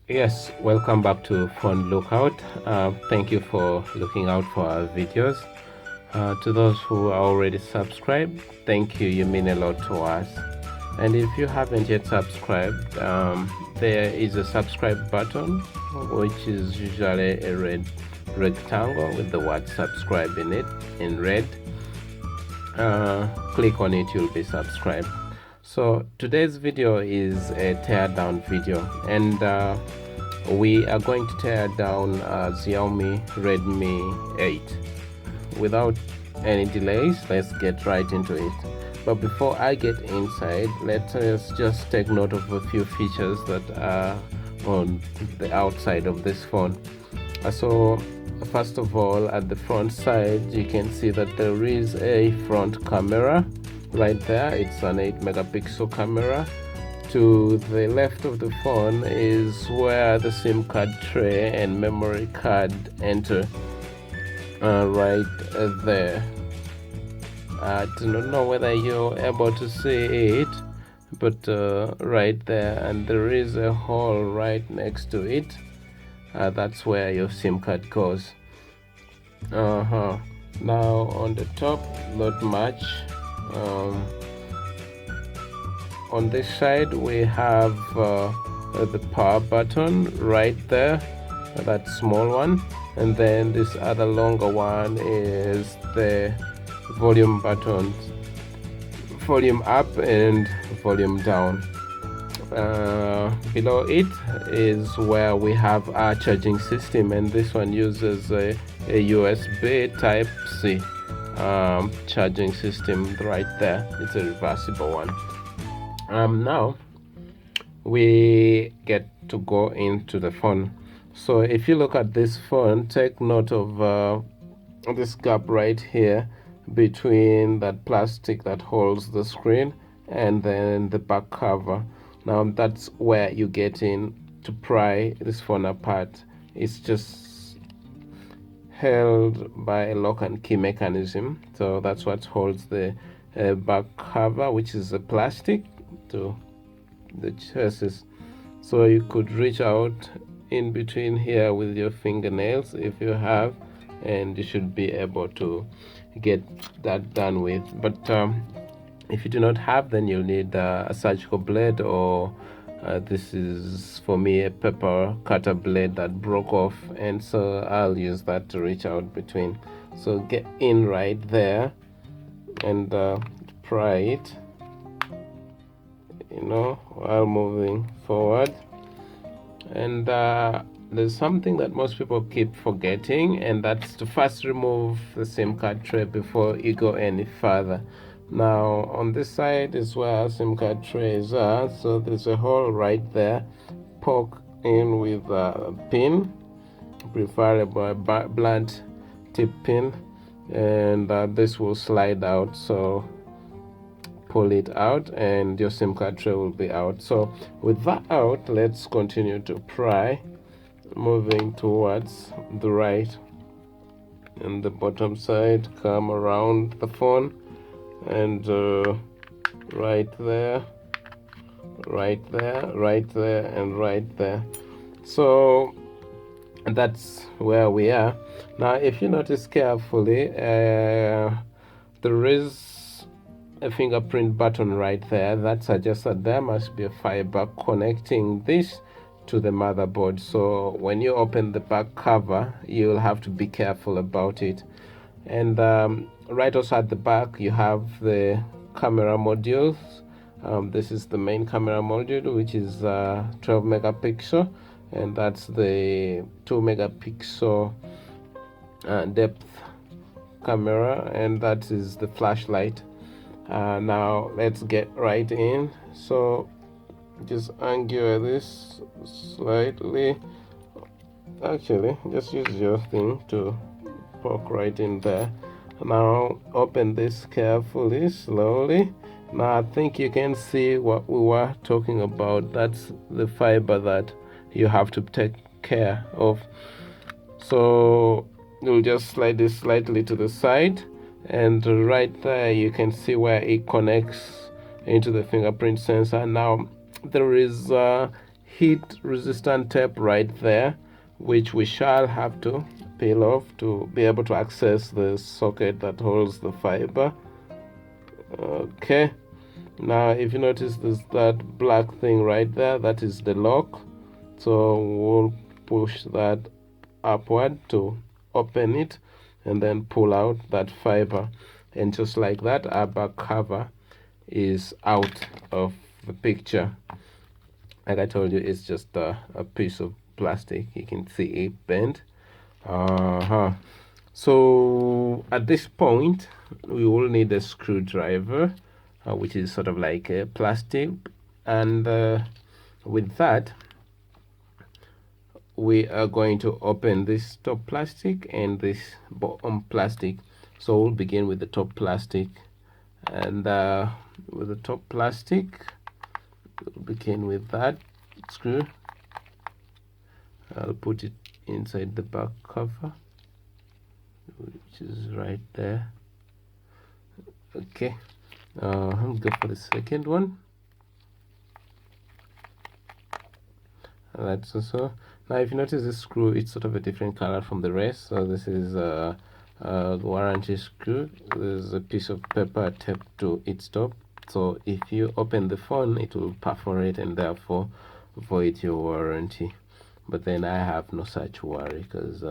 Yes, welcome back to Phone Lookout. Thank you for looking out for our videos. To those who are already subscribed, thank you. You mean a lot to us. And if you haven't yet subscribed, there is a subscribe button, which is usually a red rectangle with the word subscribe in it in red. Click on it, you'll be subscribed. So today's video is a teardown video, and we are going to tear down Xiaomi Redmi 8. Without any delays, let's get right into it. But before I get inside, let us just take note of a few features that are on the outside of this phone. So first of all, at the front side, you can see that there is a front camera right there. It's an 8 megapixel camera. To the left of the phone is where the SIM card tray and memory card enter, right there. I do not know whether you're able to see it, but right there, and there is a hole right next to it. That's where your SIM card goes. Now on the top, not much. On this side we have the power button right there, that small one, and then this other longer one is the volume buttons, volume up and volume down. Below it is where we have our charging system, and this one uses a USB type C charging system right there. It's a reversible one. Now we get to go into the phone. So if you look at this phone, take note of this gap right here between that plastic that holds the screen and then the back cover. Now that's where you get in to pry this phone apart. It's just held by a lock and key mechanism, so that's what holds the back cover, which is a plastic, to the chassis. So you could reach out in between here with your fingernails if you have, and you should be able to get that done with. But if you do not have, then you'll need a surgical blade, or this is for me a pepper cutter blade that broke off, and so I'll use that to reach out between. So get in right there and pry it, while moving forward. And there's something that most people keep forgetting, and that's to first remove the SIM card tray before you go any further. Now on this side is where our SIM card trays are, so there's a hole right there. Poke in with a pin, preferably a blunt tip pin, and this will slide out, so pull it out and your SIM card tray will be out. So with that out, let's continue to pry, moving towards the right, and the bottom side, come around the phone, and right there, right there, right there, and right there. So that's where we are. Now if you notice carefully, there is a fingerprint button right there that suggests that there must be a fiber connecting this to the motherboard. So when you open the back cover, you'll have to be careful about it. And right also at the back, you have the camera modules. This is the main camera module, which is 12 megapixel, and that's the 2 megapixel depth camera, and that is the flashlight. Now let's get right in. So just angle this slightly. Actually, just use your thing to poke right in there. Now open this carefully, slowly. Now I think you can see what we were talking about. That's the fiber that you have to take care of. So you'll just slide this slightly to the side, and right there you can see where it connects into the fingerprint sensor. Now there is heat resistant tape right there, which we shall have to peel off to be able to access the socket that holds the fiber. Okay, now if you notice there's that black thing right there, that is the lock. So we'll push that upward to open it and then pull out that fiber, and just like that, our back cover is out of the picture. Like I told you, it's just a piece of plastic. You can see it bent. So at this point we will need a screwdriver, which is sort of like a plastic, and with that we are going to open this top plastic and this bottom plastic. So we'll begin with the top plastic, and with the top plastic we'll begin with that screw. I'll put it inside the back cover, which is right there. Okay, I'll go for the second one. That's also. Now if you notice this screw, it's sort of a different color from the rest. So this is a warranty screw. There's a piece of paper taped to its top, so if you open the phone it will perforate and therefore void your warranty. But then I have no such worry, because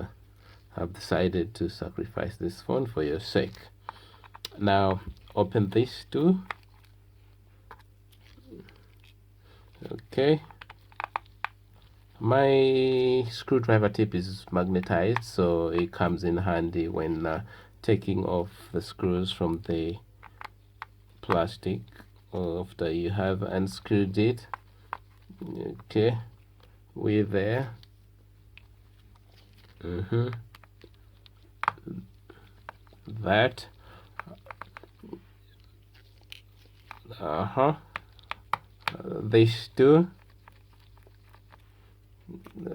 I've decided to sacrifice this phone for your sake. Now open this too. Okay, my screwdriver tip is magnetized, so it comes in handy when taking off the screws from the plastic after you have unscrewed it. Okay, we're there. That these two.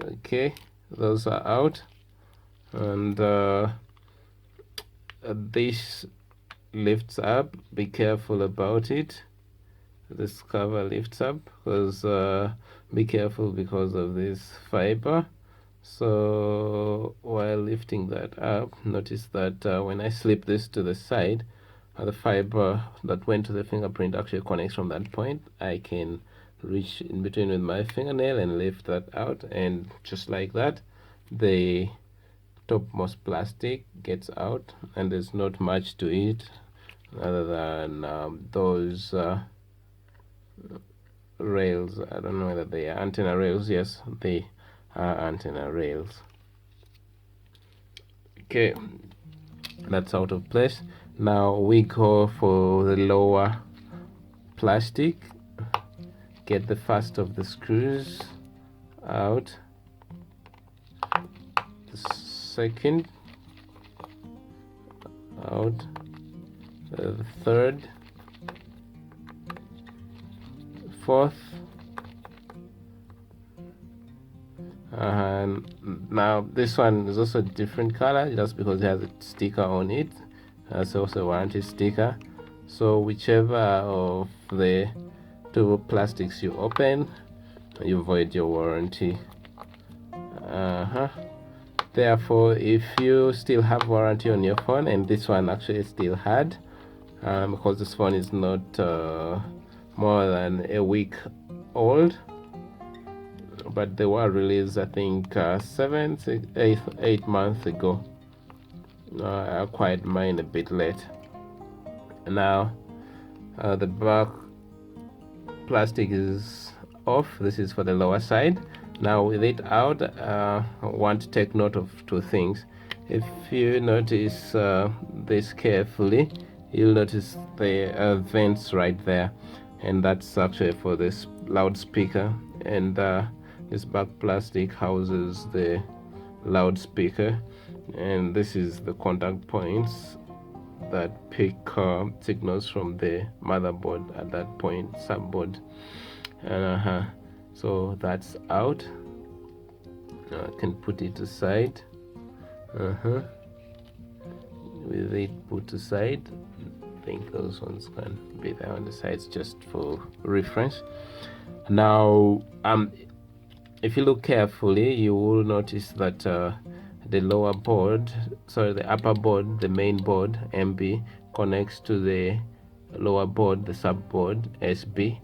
Okay, those are out, and this lifts up. Be careful about it. This cover lifts up, because be careful because of this fiber. So while lifting that up, notice that when I slip this to the side, the fiber that went to the fingerprint actually connects from that point. I can reach in between with my fingernail and lift that out, and just like that the topmost plastic gets out, and there's not much to it other than those rails. I don't know whether they are antenna rails. Yes, they are antenna rails. Okay, that's out of place. Now we go for the lower plastic. Get the first of the screws out, the second out, the third, fourth, and now this one is also a different color just because it has a sticker on it. It's also a warranty sticker. So whichever of the two plastics you open, you void your warranty. Therefore, if you still have warranty on your phone, and this one actually still had, because this phone is not more than a week old, but they were released I think 8 months ago. I acquired mine a bit late. Now the back plastic is off. This is for the lower side. Now with it out, I want to take note of two things. If you notice this carefully, you'll notice the vents right there, and that's actually for this loudspeaker, and this back plastic houses the loudspeaker, and this is the contact points that pick signals from the motherboard at that point, subboard. So that's out. I can put it aside. With it put aside, I think those ones can be there on the sides just for reference. Now if you look carefully, you will notice that the lower board, sorry, the upper board, the main board MB, connects to the lower board, the subboard SB,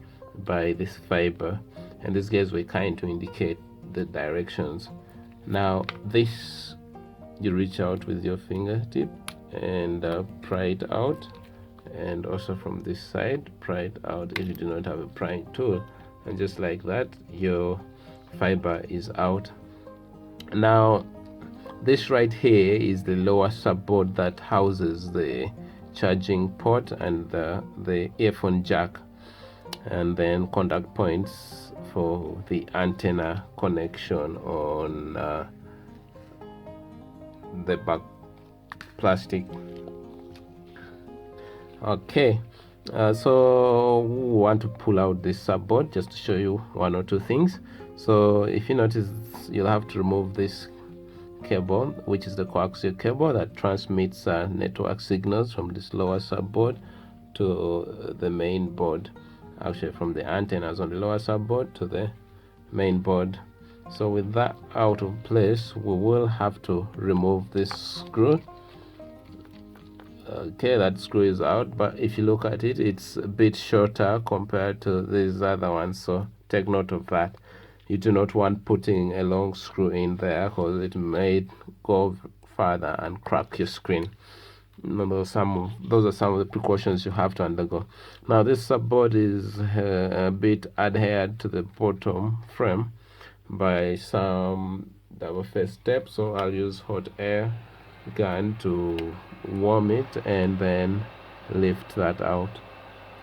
by this fiber, and these guys were kind to indicate the directions. Now this, you reach out with your fingertip and pry it out, and also from this side pry it out if you do not have a prying tool, and just like that your fiber is out. Now this right here is the lower subboard that houses the charging port and the earphone jack, and then contact points for the antenna connection on the back plastic. Okay, so we want to pull out this subboard just to show you one or two things. So if you notice, you'll have to remove this cable, which is the coaxial cable that transmits network signals from this lower subboard to the main board, actually from the antennas on the lower subboard to the main board. So with that out of place, we will have to remove this screw. Okay, that screw is out, but if you look at it, it's a bit shorter compared to these other ones, so take note of that. You do not want putting a long screw in there, because it may go further and crack your screen. Those are some of the precautions you have to undergo. Now this subboard is a bit adhered to the bottom frame by some double phase tape, so I'll use hot air gun to warm it and then lift that out.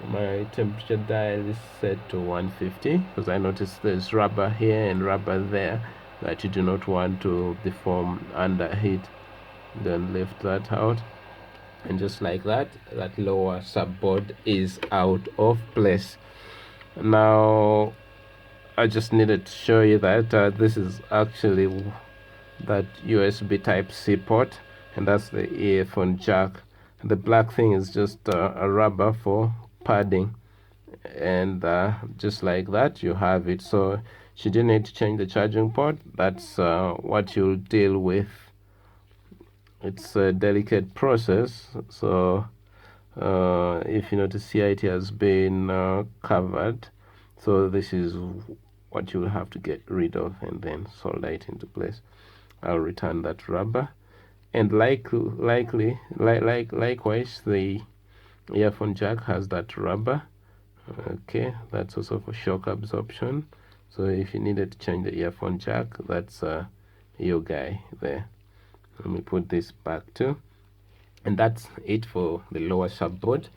My temperature dial is set to 150 because I noticed there's rubber here and rubber there that you do not want to deform under heat. Then lift that out, and just like that, that lower subboard is out of place. Now I just needed to show you that this is actually that USB Type-C port, and that's the earphone jack. The black thing is just a rubber for padding, and just like that you have it. So should you need to change the charging port, that's what you'll deal with. It's a delicate process, so if you notice here it has been covered, so this is what you'll have to get rid of and then solder it into place. I'll return that rubber, and likewise the earphone jack has that rubber. Okay, that's also for shock absorption, so if you needed to change the earphone jack, that's your guy there. Let me put this back too, and that's it for the lower subboard.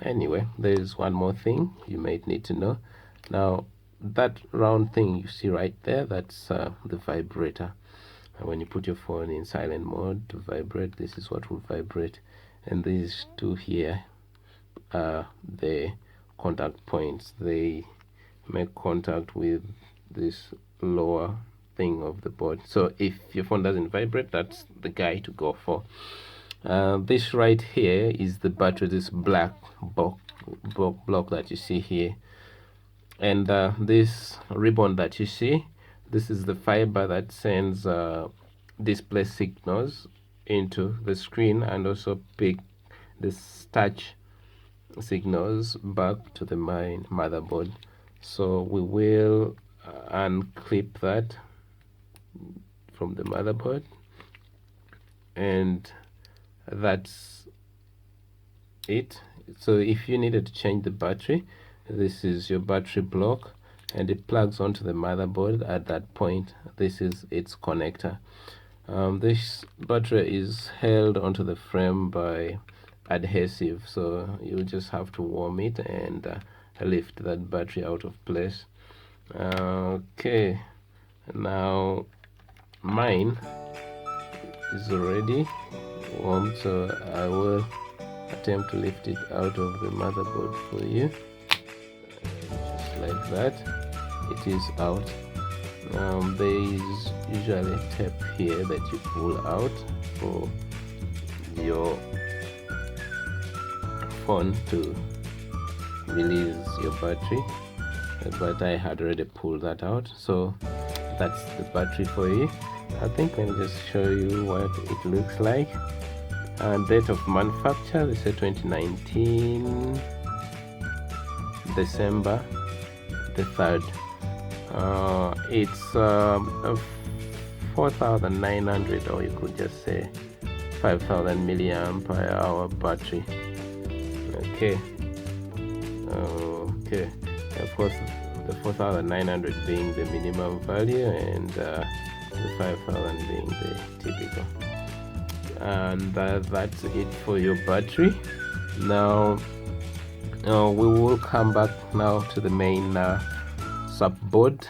Anyway, there's one more thing you might need to know. Now that round thing you see right there, that's the vibrator. When you put your phone in silent mode to vibrate, this is what will vibrate, and these two here are the contact points. They make contact with this lower thing of the board, so if your phone doesn't vibrate, that's the guy to go for. This right here is the battery, this black block that you see here, and this ribbon that you see, this is the fiber that sends display signals into the screen and also pick this touch signals back to the main motherboard. So we will unclip that from the motherboard, and that's it. So if you needed to change the battery, this is your battery block, and it plugs onto the motherboard at that point. This is its connector. This battery is held onto the frame by adhesive, so you just have to warm it and lift that battery out of place. Okay, now mine is already warm, so I will attempt to lift it out of the motherboard for you. Just like that, it is out. There is usually a tape here that you pull out for your phone to release your battery. but I had already pulled that out. So that's the battery for you. I think let me just show you what it looks like. And date of manufacture, they say 2019 December the 3rd. It's a 4,900, or you could just say 5,000 milliamp hour battery. Okay. Okay. Of course, the 4,900 being the minimum value, and the 5,000 being the typical. And that's it for your battery. Now we will come back now to the main subboard.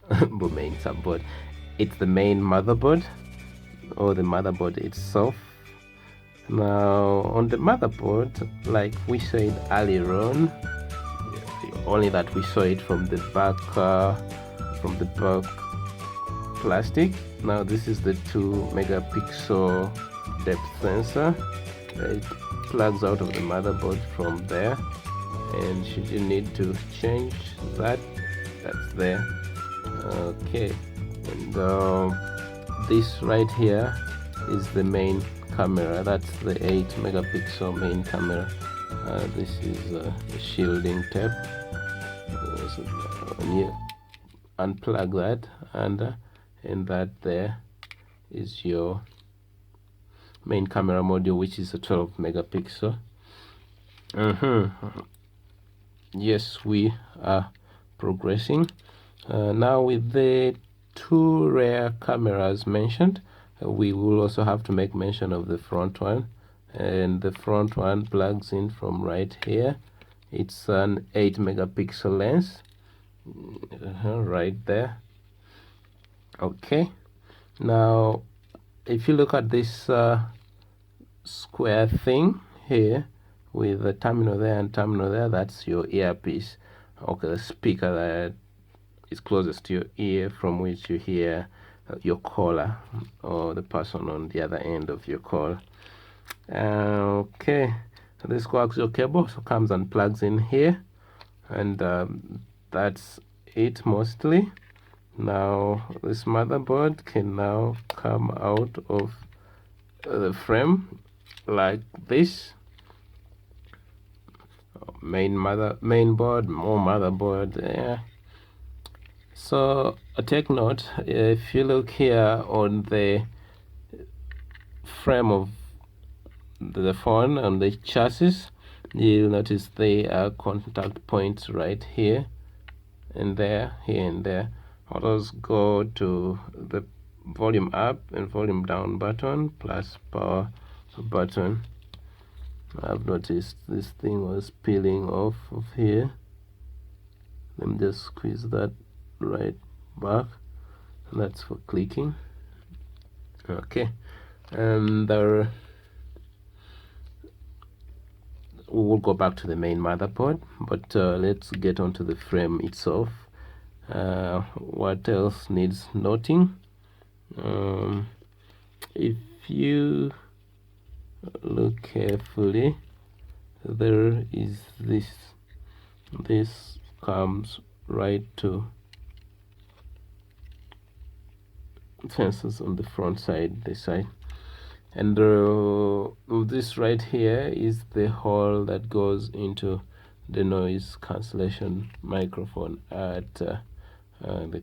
The main subboard, it's the main motherboard, or the motherboard itself. Now on the motherboard, like we said earlier on, only that we saw it from the back plastic. Now this is the 2 megapixel depth sensor. It plugs out of the motherboard from there, and should you need to change that, that's there. Okay, and this right here is the main camera. That's the 8 megapixel main camera. This is a shielding tape. So when you unplug that, and that there is your main camera module, which is a 12 megapixel. Yes, we are progressing. Now with the 2 rear cameras mentioned, we will also have to make mention of the front one, and the front one plugs in from right here. It's an 8 megapixel lens, right there. Okay, now if you look at this square thing here with the terminal there and terminal there, that's your earpiece. Okay, the speaker that is closest to your ear, from which you hear your caller or the person on the other end of your call. Okay, so this coaxial cable so comes and plugs in here, and that's it mostly. Now this motherboard can now come out of the frame like this. Main board, more motherboard. Yeah. So take note, if you look here on the frame of the phone, on the chassis, you'll notice there are contact points right here and there, here and there. Those go to the volume up and volume down button plus power button. I've noticed this thing was peeling off of here. Let me just squeeze that right back, and that's for clicking. Okay, and we will go back to the main motherboard, but let's get onto the frame itself. What else needs noting? If you look carefully, there is this comes right to sensors on the front side, this side, and this right here is the hole that goes into the noise cancellation microphone at the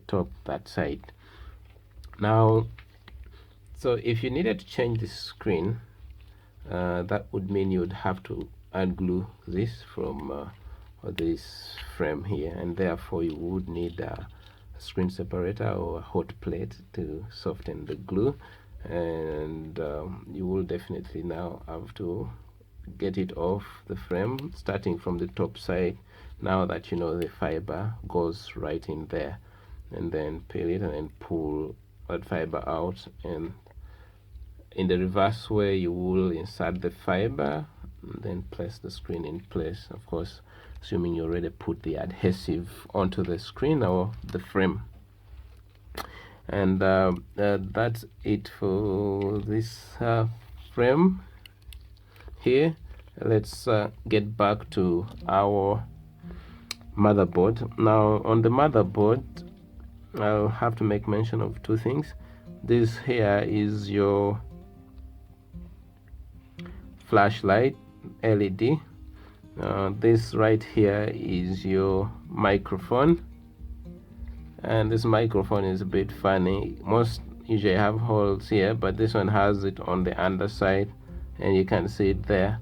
top, that side. Now, so if you needed to change the screen, that would mean you would have to unglue this from this frame here, and therefore you would need a screen separator or a hot plate to soften the glue, and you will definitely now have to get it off the frame, starting from the top side. Now that you know the fiber goes right in there, and then peel it and then pull that fiber out, and in the reverse way you will insert the fiber and then place the screen in place, of course assuming you already put the adhesive onto the screen or the frame. And that's it for this frame here. Let's get back to our motherboard. Now on the motherboard, I'll have to make mention of two things. This here is your flashlight LED. This right here is your microphone, and this microphone is a bit funny. Most usually have holes here, but this one has it on the underside, and you can see it there.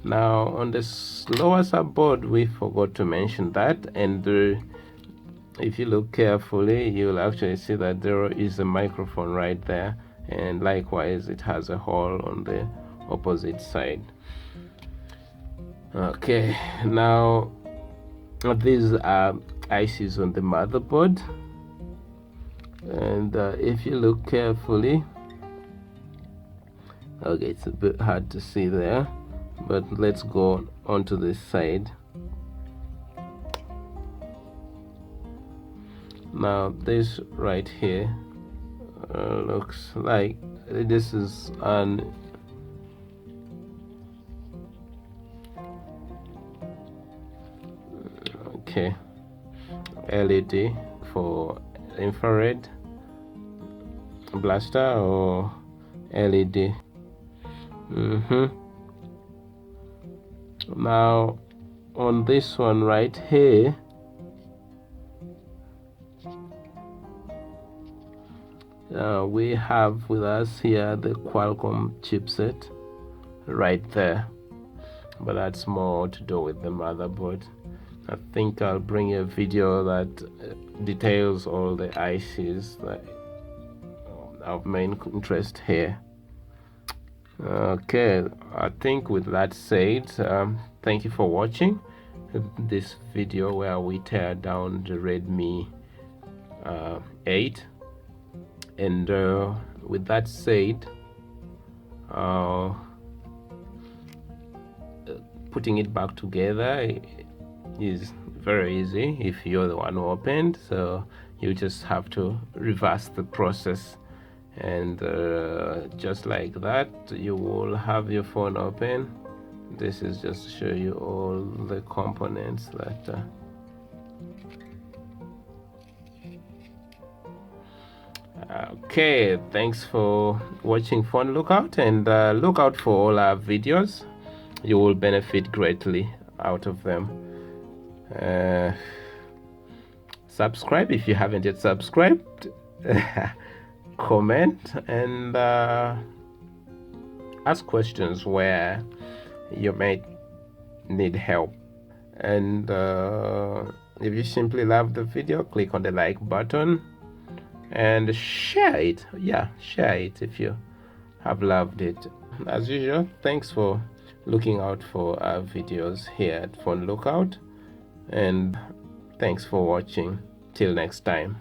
Now on this lower subboard, we forgot to mention that, and if you look carefully, you'll actually see that there is a microphone right there, and likewise it has a hole on the opposite side. Okay, now these are ICs on the motherboard, and if you look carefully, okay, it's a bit hard to see there, but let's go onto this side. Now this right here looks like this is an LED for infrared blaster or LED. Now on this one right here, we have with us here the Qualcomm chipset right there, but that's more to do with the motherboard. I think I'll bring a video that details all the ICs that of main interest here. Okay, I think with that said, thank you for watching this video where we tear down the Redmi 8, and with that said, putting it back together is very easy if you're the one who opened, so you just have to reverse the process, and just like that you will have your phone open. This is just to show you all the components that okay, thanks for watching Phone Lookout, and look out for all our videos. You will benefit greatly out of them. Subscribe if you haven't yet subscribed. Comment and ask questions where you may need help, and if you simply love the video, click on the like button and share it. Share it if you have loved it. As usual, thanks for looking out for our videos here at Phone Lookout, and thanks for watching. Till next time.